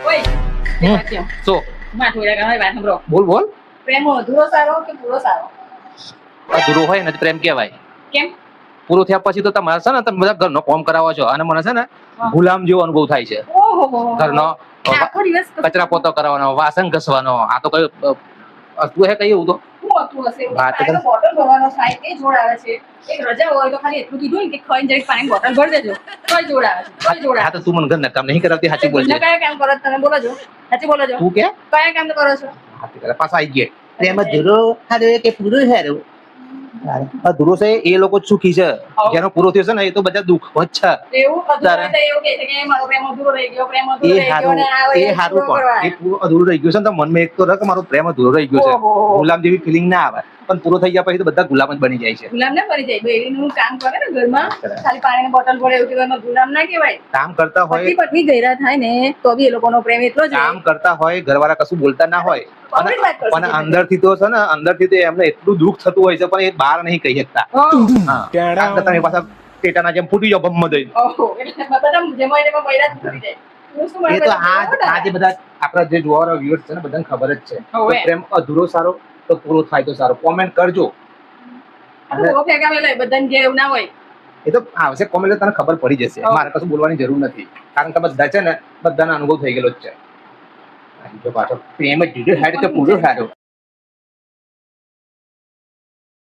ઓય તે વાક્ય સો માં થોડા ગાય વાત સાંભળો બોલ બોલ પ્રેમ અધૂરો સારો કે પૂરો સારો અધૂરો હોય ને તો પ્રેમ કહેવાય. કેમ પૂરું થયા પછી તો તમારે છે ને તમે બધા ઘરનો કામ કરાવો છો અને મને છે ને હા. ગુલામ જેવો અનુભવ થાય છે. ઓહો ઘરનો આખો દિવસ કચરા પોતો કરવાનો, વાસણ ઘસવાનો, આ તો કઈ વસ્તુ હે કઈ એવું તો શું હતું હશે વાત તો પાણીનો બોટલ ભરવાનો થાય તે જોડ આવે છે. એક રજા હોય તો ખાલી એટલું કીધું ને કે ખાઈને જરીક પાણી બોટલ ભરી દેજો તોય જોડ આવે છે તોય જોડ હા આવે તો તું મને ઘરના કામ નહીં કરાવતી સાચી બોલજે. કયા કામ કરો છો તમે બોલો છો સાચી બોલો છો તું કે કયા કામ કરો છો પાછા આવી ગયા પ્રેમ અધૂરો હારો કે પૂરો હારો. અધૂરો છે એ લોકો જ સુખી છે, જેનો પૂરો થયો છે ને એ તો બધા દુઃખ જ છે. એવું અધૂરો હોય તો એવું કહે છે કે મારો પ્રેમ અધૂરો રહી ગયો પ્રેમ અધૂરો એ રહી ગયો હારું ને આ એ હારું પણ એ પૂરો અધૂરો રહી ગયો છે ને તો મનમાં એક તો રહ કે મારો પ્રેમ અધૂરો રહી ગયો છે. ઓહો. ગુલામ જેવી ફિલિંગ ના આવે પણ પૂરો થઈ ગયા પછી તો બધા ગુલામ જ બની જાય છે. ગુલામ ના બની જાય બેડીનું કામ કરે ને ઘરમાં ખાલી પાણીની બોટલ ભરે એવું કે એમાં ગુલામ ના કહેવાય. કામ કરતા પતિ હોય પત્ની ગયરા થાય ને તો બી એ લોકોનો પ્રેમ એટલો જ કામ કરતા હોય ઘરવાળા કશું બોલતા ના હોય પકડી વાત કરશે. પણ અંદરથી તો છે ને અંદરથી તો એમને એટલું દુઃખ થતું હોય છે પણ એ બહાર નહીં કહી શકતા. હા કામ કરતા એ પાછા પેટાના જેમ ફૂટી જાવ ભમ દઈ. ઓહો એટલે બધા જેમાં એમાં બૈરા જ ફૂટી જાય. હું શું એ તો મારે આ જે બધા આપણા જે જોવાના વ્યુઅર્સ છે ને બધાને ખબર જ છે તો હવે. પ્રેમ અધૂરો સારો તો પૂરો થાય તો સારો. કોમેન્ટ કરજો. આ તો ફેંકા મેલાય બધાને ઘેર એવું ના હોય. એ તો આવશે કોમેન્ટ તને ખબર પડી જશે. હા. મારે કશું બોલવાની જરૂર નથી કારણ કે બધા છે ને બધાનો અનુભવ થઈ ગયેલો જ છે. જો પાછો પ્રેમ જ જુદો હાડે તો પૂરો હાડો.